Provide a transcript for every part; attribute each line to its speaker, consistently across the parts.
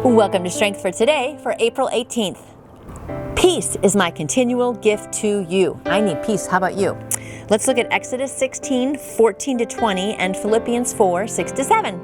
Speaker 1: Welcome to Strength for Today for April 18th. Peace is my continual gift to you. I need peace. How about you? Let's look at Exodus 16, 14 to 20 and Philippians 4, 6 to 7.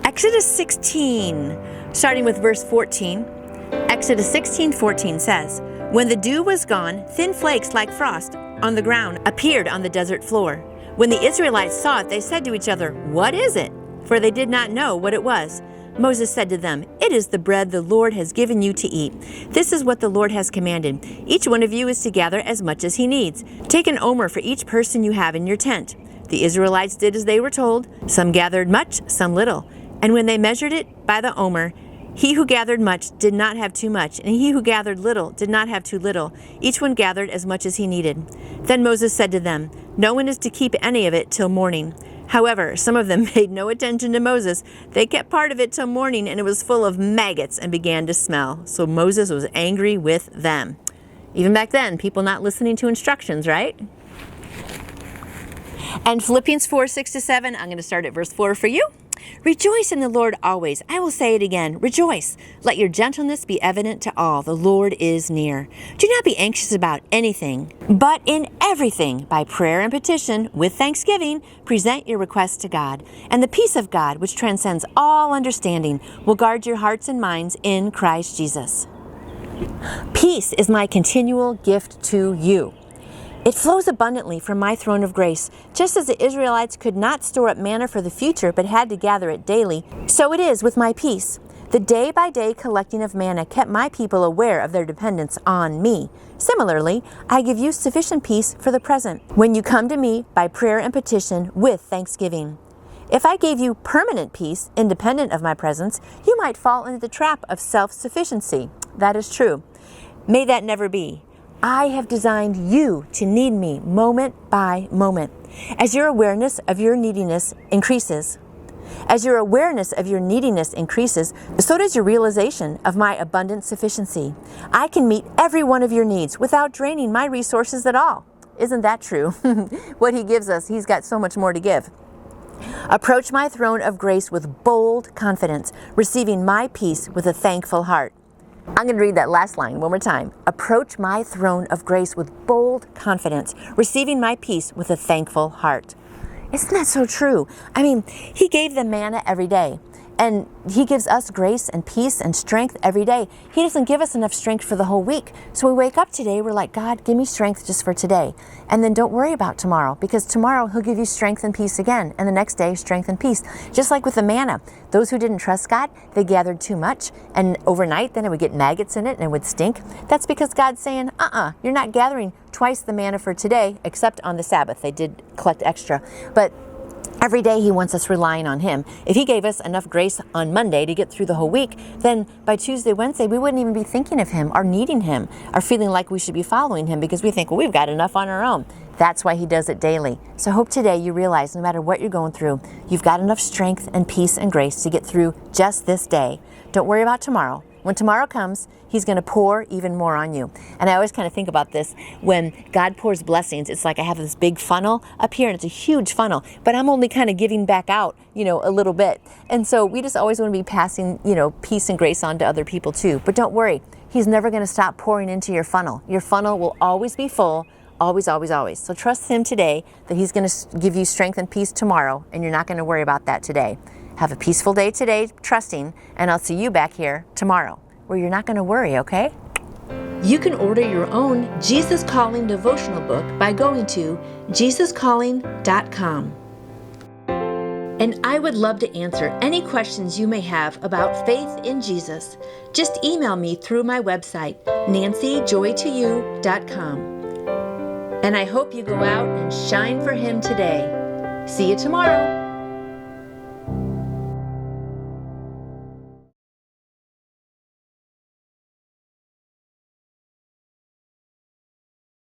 Speaker 1: Exodus 16, starting with verse 14. Exodus 16:14 says, "When the dew was gone, thin flakes like frost on the ground appeared on the desert floor. When the Israelites saw it, they said to each other, 'What is it?' For they did not know what it was. Moses said to them, 'It is the bread the Lord has given you to eat. This is what the Lord has commanded. Each one of you is to gather as much as he needs. Take an omer for each person you have in your tent.' The Israelites did as they were told. Some gathered much, some little. And when they measured it by the omer, he who gathered much did not have too much, and he who gathered little did not have too little. Each one gathered as much as he needed. Then Moses said to them, 'No one is to keep any of it till morning.' However, some of them paid no attention to Moses. They kept part of it till morning, and it was full of maggots and began to smell. So Moses was angry with them." Even back then, people not listening to instructions, right? And Philippians 4, 6 to 7, I'm going to start at verse 4 for you. "Rejoice in the Lord always. I will say it again. Rejoice. Let your gentleness be evident to all. The Lord is near. Do not be anxious about anything, but in everything, by prayer and petition, with thanksgiving, present your requests to God. And the peace of God, which transcends all understanding, will guard your hearts and minds in Christ Jesus." Peace is my continual gift to you. It flows abundantly from my throne of grace. Just as the Israelites could not store up manna for the future but had to gather it daily, so it is with my peace. The day-by-day collecting of manna kept my people aware of their dependence on me. Similarly, I give you sufficient peace for the present, when you come to me by prayer and petition with thanksgiving. If I gave you permanent peace, independent of my presence, you might fall into the trap of self-sufficiency. That is true. May that never be. I have designed you to need me moment by moment. As your awareness of your neediness increases, so does your realization of my abundant sufficiency. I can meet every one of your needs without draining my resources at all. Isn't that true? What he gives us, he's got so much more to give. Approach my throne of grace with bold confidence, receiving my peace with a thankful heart. I'm going to read that last line one more time. Approach my throne of grace with bold confidence, receiving my peace with a thankful heart. Isn't that so true? I mean, he gave them manna every day, and he gives us grace and peace and strength every day. He doesn't give us enough strength for the whole week. So we wake up today, we're like, God, give me strength just for today. And then don't worry about tomorrow, because tomorrow he'll give you strength and peace again. And the next day, strength and peace. Just like with the manna. Those who didn't trust God, they gathered too much. And overnight, then it would get maggots in it and it would stink. That's because God's saying, you're not gathering twice the manna for today, except on the Sabbath. They did collect extra. But every day he wants us relying on him. If he gave us enough grace on Monday to get through the whole week, then by Tuesday, Wednesday, we wouldn't even be thinking of him or needing him or feeling like we should be following him because we think, well, we've got enough on our own. That's why he does it daily. So I hope today you realize no matter what you're going through, you've got enough strength and peace and grace to get through just this day. Don't worry about tomorrow. When tomorrow comes, he's going to pour even more on you. And I always kind of think about this. When God pours blessings, it's like I have this big funnel up here, and it's a huge funnel, but I'm only kind of giving back out, a little bit. And so we just always want to be passing, peace and grace on to other people too. But don't worry. He's never going to stop pouring into your funnel. Your funnel will always be full. Always, always, always. So trust him today that he's going to give you strength and peace tomorrow, and you're not going to worry about that today. Have a peaceful day today, trusting, and I'll see you back here tomorrow, where you're not going to worry, okay? You can order your own Jesus Calling devotional book by going to jesuscalling.com. And I would love to answer any questions you may have about faith in Jesus. Just email me through my website, nancyjoytoyou.com. And I hope you go out and shine for him today. See you tomorrow.